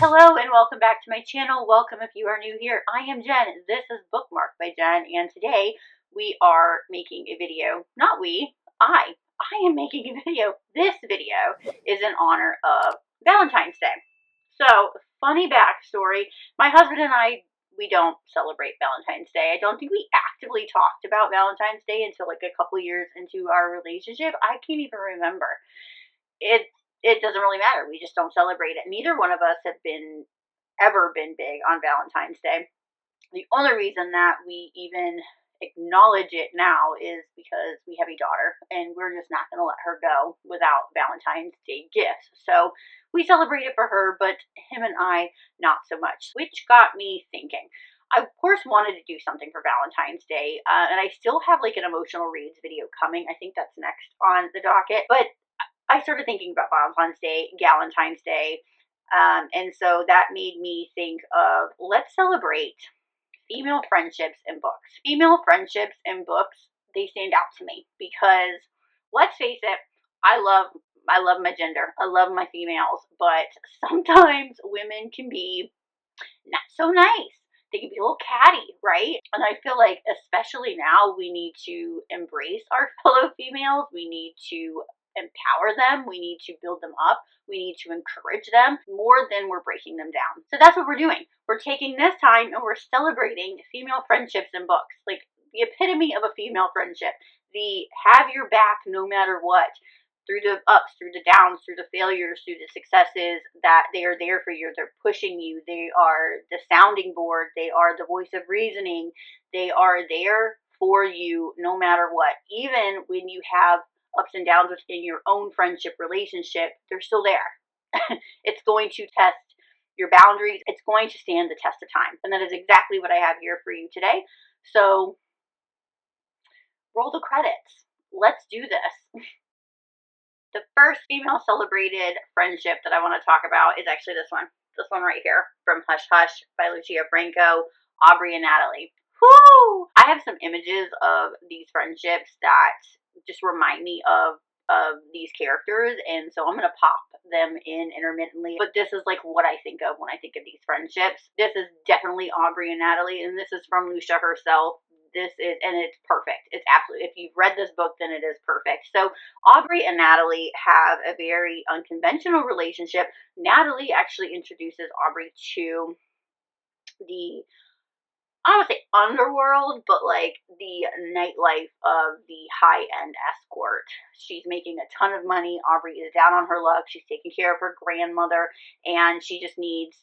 Hello and welcome back to my channel. Welcome if you are new here. I am Jen. This is Bookmark by Jen, and today we are making a video. I am making a video. This video is in honor of Valentine's Day. So, funny backstory. My husband and I, we don't celebrate Valentine's Day. I don't think we actively talked about Valentine's Day until like a couple years into our relationship. I can't even remember. It doesn't really matter. We just don't celebrate it. Neither one of us have ever been big on Valentine's Day. The only reason that we even acknowledge it now is because we have a daughter and we're just not going to let her go without Valentine's Day gifts. So we celebrate it for her, but him and I, not so much, which got me thinking. I, of course, wanted to do something for Valentine's Day, and I still have like an emotional reads video coming. I think that's next on the docket, but I started thinking about Valentine's Day, Galentine's Day, and so that made me think of, let's celebrate female friendships in books. Female friendships in books, they stand out to me because, let's face it, I love my gender. I love my females, but sometimes women can be not so nice. They can be a little catty, right? And I feel like, especially now, we need to embrace our fellow females. We need to empower them. We need to build them up. We need to encourage them more than we're breaking them down. So that's what we're doing. We're taking this time and we're celebrating female friendships in books. Like the epitome of a female friendship. The have your back no matter what. Through the ups, through the downs, through the failures, through the successes, that they are there for you. They're pushing you. They are the sounding board. They are the voice of reasoning. They are there for you no matter what. Even when you have ups and downs within your own friendship relationship, they're still there. It's going to test your boundaries. It's going to stand the test of time. And that is exactly what I have here for you today. So roll the credits. Let's do this. The first female celebrated friendship that I want to talk about is actually this one. This one right here from Hush Hush by Lucia Franco, Aubrey and Natalie. Woo! I have some images of these friendships that just remind me of these characters, and so I'm going to pop them in intermittently. But this is like what I think of when I think of these friendships. This is definitely Aubrey and Natalie, and this is from Lucia herself. This is, and it's perfect. It's absolutely, if you've read this book, then it is perfect. So Aubrey and Natalie have a very unconventional relationship. Natalie actually introduces Aubrey to the, I don't want to say underworld, but like the nightlife of the high-end escort. She's making a ton of money. Aubrey is down on her luck. She's taking care of her grandmother, and she needs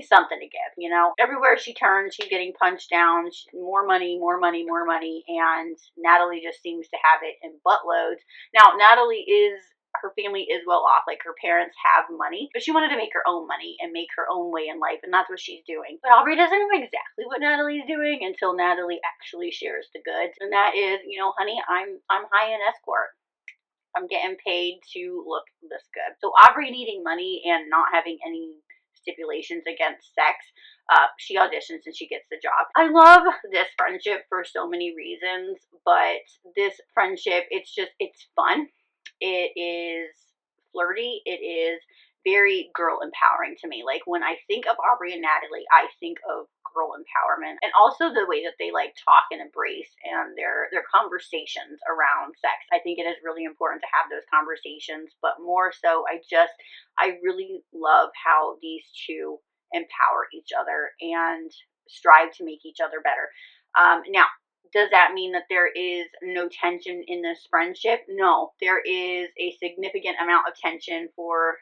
something to give, you know? Everywhere she turns, she's getting punched down. More money, more money, more money, and Natalie just seems to have it in buttloads. Now, her family is well off, like her parents have money, but she wanted to make her own money and make her own way in life, and that's what she's doing. But Aubrey doesn't know exactly what Natalie's doing until Natalie actually shares the goods, and that is, you know, honey, I'm high-end escort. I'm getting paid to look this good. So Aubrey needing money and not having any stipulations against sex, she auditions and she gets the job. I love this friendship for so many reasons, but this friendship, it's fun. It is flirty. It is very girl empowering to me. Like when I think of Aubrey and Natalie, I think of girl empowerment, and also the way that they like talk and embrace and their conversations around sex. I think it is really important to have those conversations, but more so, I really love how these two empower each other and strive to make each other better. Now, does that mean that there is no tension in this friendship? No, there is a significant amount of tension for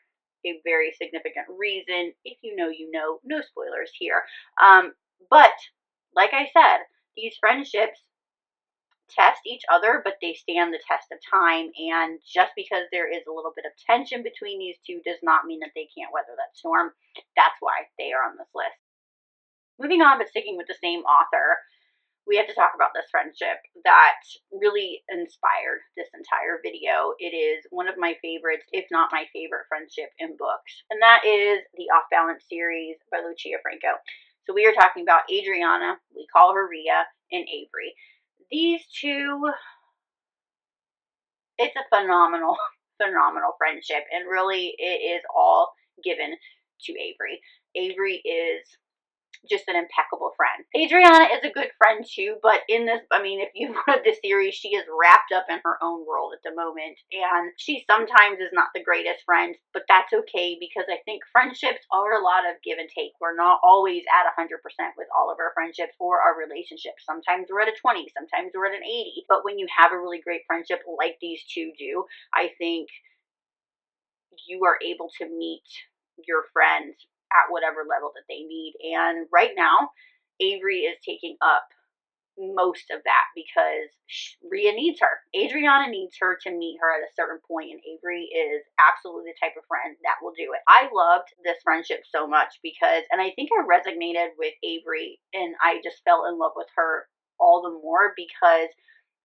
a very significant reason. If you know, you know. No spoilers here. But like I said, these friendships test each other, but they stand the test of time. And just because there is a little bit of tension between these two does not mean that they can't weather that storm. That's why they are on this list. Moving on, but sticking with the same author, we have to talk about this friendship that really inspired this entire video. It is one of my favorites, if not my favorite friendship in books, and that is the Off Balance series by Lucia Franco. So we are talking about Adriana, we call her Rhea, and Avery. These two, it's a phenomenal friendship, and really it is all given to Avery. Avery is just an impeccable friend. Adriana is a good friend too, but in this, I mean, if you've read the series, she is wrapped up in her own world at the moment, and she sometimes is not the greatest friend, but that's okay, because I think friendships are a lot of give and take. We're not always at 100% with all of our friendships or our relationships. Sometimes we're at a 20, sometimes we're at an 80, but when you have a really great friendship like these two do, I think you are able to meet your friends at whatever level that they need. And right now, Avery is taking up most of that because Rhea needs her. Adriana needs her to meet her at a certain point, and Avery is absolutely the type of friend that will do it. I loved this friendship so much because, and I think I resonated with Avery, and I just fell in love with her all the more because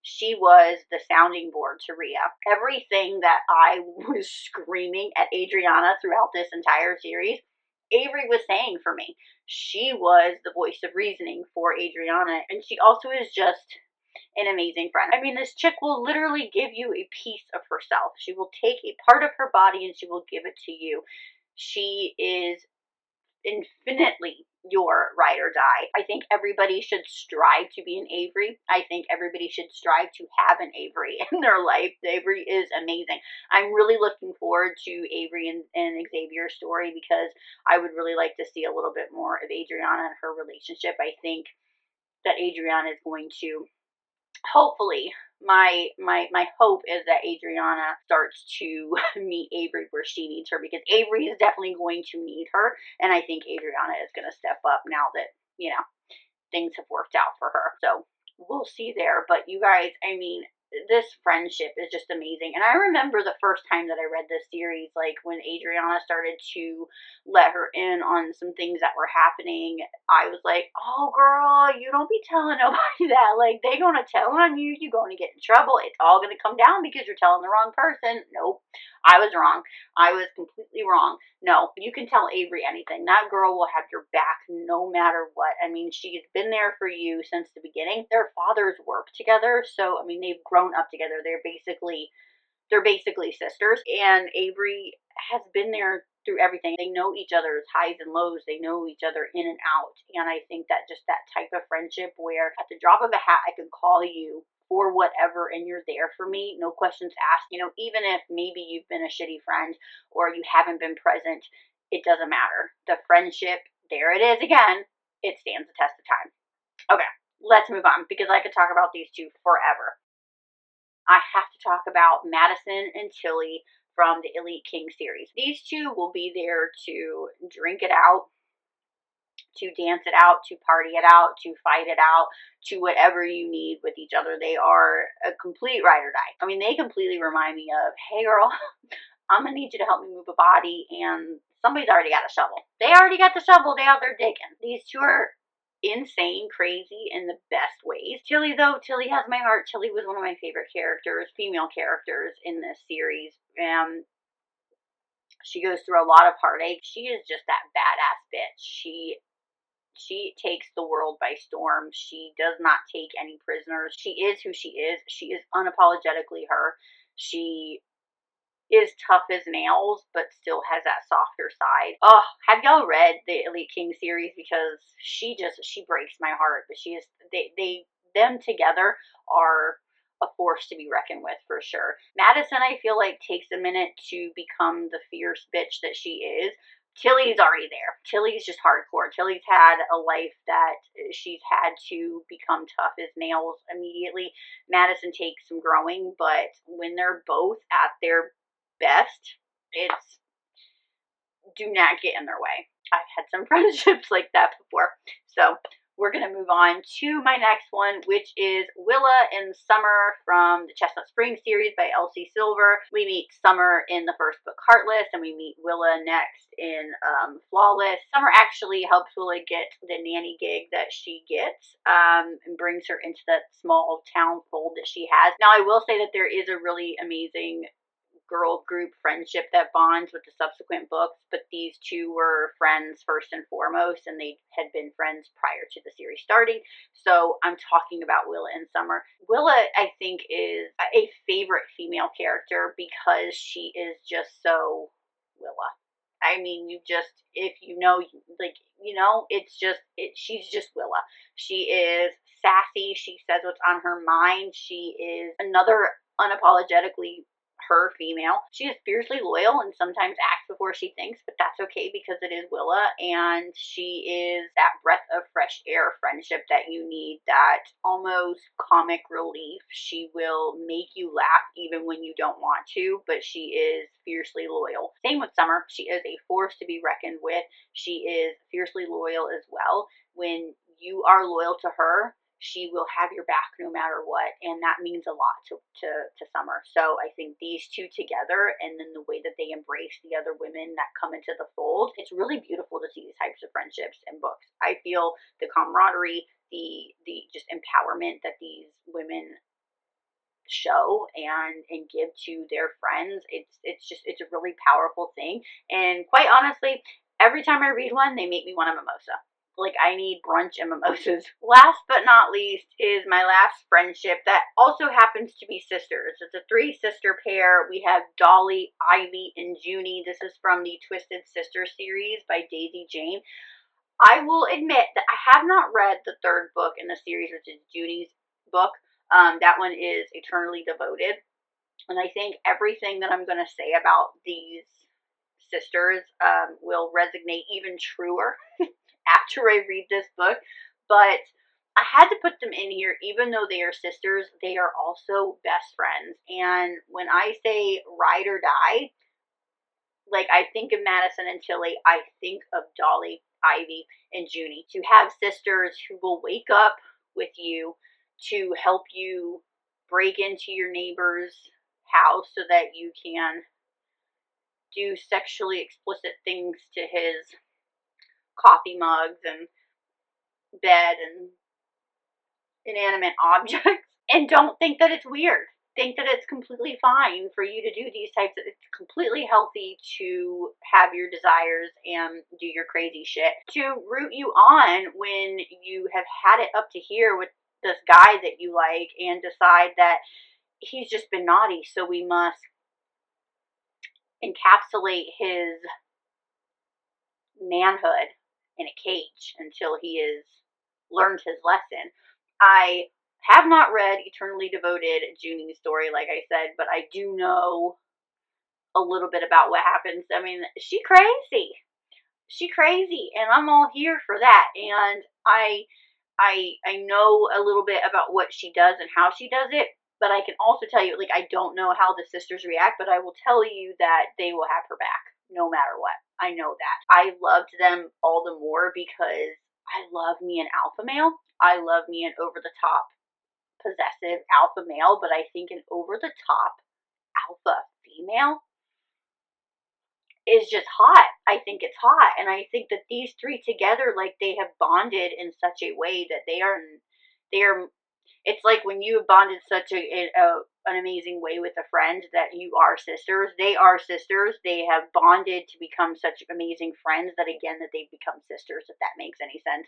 she was the sounding board to Rhea. Everything that I was screaming at Adriana throughout this entire series, Avery was saying for me. She was the voice of reasoning for Adriana, and she also is just an amazing friend. I mean, this chick will literally give you a piece of herself. She will take a part of her body and she will give it to you. She is infinitely your ride or die. I think everybody should strive to be an Avery. I think everybody should strive to have an Avery in their life. Avery is amazing. I'm really looking forward to Avery and Xavier's story because I would really like to see a little bit more of Adriana and her relationship. I think that Adriana is going to, hopefully, my hope is that Adriana starts to meet Avery where she needs her, because Avery is definitely going to need her, and I think Adriana is going to step up now that, you know, things have worked out for her. So we'll see there. But you guys, I mean, this friendship is just amazing. And I remember the first time that I read this series, like when Adriana started to let her in on some things that were happening, I was like, oh girl, you don't be telling nobody that. Like, they gonna tell on you, you're gonna get in trouble. It's all gonna come down because you're telling the wrong person. Nope, I was wrong. I was completely wrong. No, you can tell Avery anything. That girl will have your back no matter what. I mean, she's been there for you since the beginning. Their fathers work together, so I mean, they've grown up together. They're basically sisters, and Avery has been there through everything. They know each other's highs and lows. They know each other in and out. And I think that just that type of friendship where at the drop of a hat, I can call you for whatever and you're there for me, no questions asked. You know, even if maybe you've been a shitty friend or you haven't been present, it doesn't matter. The friendship, there it is again, it stands the test of time. Okay, let's move on because I could talk about these two forever. I have to talk about Madison and Tilly from the Elite King series. These two will be there to drink it out, to dance it out, to party it out, to fight it out, to whatever you need with each other. They are a complete ride or die. I mean, they completely remind me of, hey girl, I'm gonna need you to help me move a body, and somebody's already got a shovel. They already got the shovel, they out there digging. These two are insane, crazy in the best ways. Tilly, though, Tilly has my heart. Tilly was one of my favorite characters, female characters in this series. She goes through a lot of heartache. She is just that badass bitch. She takes the world by storm. She does not take any prisoners. She is who she is. She is unapologetically her. She is tough as nails, but still has that softer side. Oh, have y'all read the Elite King series? Because she breaks my heart. But she is, them together are a force to be reckoned with for sure. Madison, I feel like, takes a minute to become the fierce bitch that she is. Tilly's already there. Tilly's just hardcore. Tilly's had a life that she's had to become tough as nails immediately. Madison takes some growing, but when they're both at their best, it's, do not get in their way. I've had some friendships like that before. So we're going to move on to my next one, which is Willa and Summer from the Chestnut Spring series by Elsie Silver. We meet Summer in the first book, Heartless, and we meet Willa next in Flawless. Summer actually helps Willa get the nanny gig that she gets, and brings her into that small town fold that she has. Now, I will say that there is a really amazing girl group friendship that bonds with the subsequent books, but these two were friends first and foremost, and they had been friends prior to the series starting. So I'm talking about Willa and Summer. Willa, I think, is a favorite female character because she is just so Willa. I mean, you just, if you know, like, you know, she's just Willa. She is sassy. She says what's on her mind. She is another unapologetically her female. She is fiercely loyal and sometimes acts before she thinks, but that's okay because it is Willa, and she is that breath of fresh air friendship that you need, that almost comic relief. She will make you laugh even when you don't want to, but she is fiercely loyal. Same with Summer. She is a force to be reckoned with. She is fiercely loyal as well. When you are loyal to her, she will have your back no matter what, and that means a lot to Summer. So I think these two together, and then the way that they embrace the other women that come into the fold, it's really beautiful to see these types of friendships in books. I feel the camaraderie, the just empowerment that these women show and give to their friends, it's a really powerful thing. And quite honestly, every time I read one, they make me want a mimosa. Like, I need brunch and mimosas. Last but not least is my last friendship that also happens to be sisters. It's a 3-sister pair. We have Dolly, Ivy, and Junie. This is from the Twisted Sister series by Daisy Jane. I will admit that I have not read the 3rd book in the series, which is Junie's book. That one is Eternally Devoted. And I think everything that I'm going to say about these sisters will resonate even truer after I read this book. But I had to put them in here. Even though they are sisters, they are also best friends. And when I say ride or die, like, I think of Madison and Tilly, I think of Dolly, Ivy, and Junie. To have sisters who will wake up with you to help you break into your neighbor's house so that you can do sexually explicit things to his coffee mugs and bed and inanimate objects, and don't think that it's weird. Think that it's completely fine for you to do these types of, it's completely healthy to have your desires and do your crazy shit. To root you on when you have had it up to here with this guy that you like and decide that he's just been naughty, so we must encapsulate his manhood in a cage until he has learned his lesson. I have not read Eternally Devoted, Junie's story, like I said, but I do know a little bit about what happens. I mean, she crazy. She crazy, and I'm all here for that. And I know a little bit about what she does and how she does it, but I can also tell you, like, I don't know how the sisters react, but I will tell you that they will have her back no matter what. I know that. I loved them all the more because I love me an alpha male. I love me an over-the-top possessive alpha male, but I think an over-the-top alpha female is just hot. I think it's hot, and I think that these three together, like, they have bonded in such a way that they are, it's like when you have bonded such an amazing way with a friend that you are sisters. They are sisters. They have bonded to become such amazing friends that, again, that they've become sisters, if that makes any sense.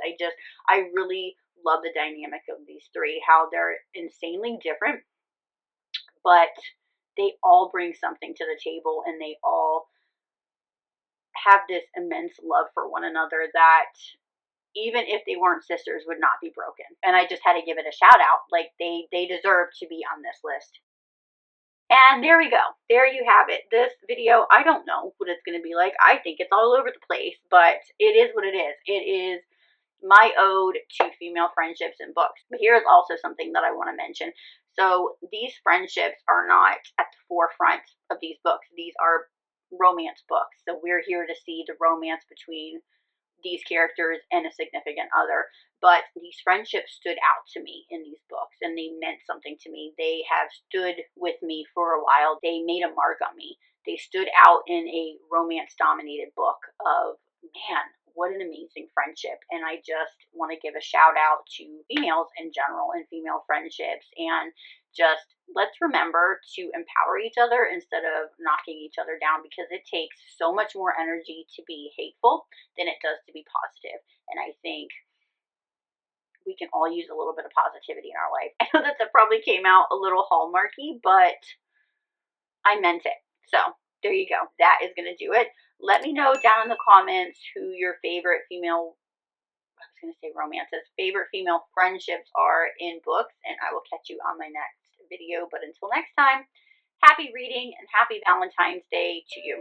I really love the dynamic of these three, how they're insanely different, but they all bring something to the table, and they all have this immense love for one another that, even if they weren't sisters, would not be broken. And I just had to give it a shout out. Like, they deserve to be on this list. And there we go. There you have it. This video, I don't know what it's going to be like. I think it's all over the place, but it is what it is. It is my ode to female friendships in books. But here's also something that I want to mention. So these friendships are not at the forefront of these books. These are romance books. So we're here to see the romance between these characters and a significant other. But these friendships stood out to me in these books, and they meant something to me. They have stood with me for a while. They made a mark on me. They stood out in a romance-dominated book of, man, what an amazing friendship. And I just want to give a shout out to females in general and female friendships, and just let's remember to empower each other instead of knocking each other down, because it takes so much more energy to be hateful than it does to be positive. And I think we can all use a little bit of positivity in our life. I know that probably came out a little hallmarky, but I meant it. So there you go. That is going to do it. Let me know down in the comments who your favorite female, I was going to say romances, favorite female friendships are in books, and I will catch you on my next video. But until next time, happy reading and happy Valentine's Day to you.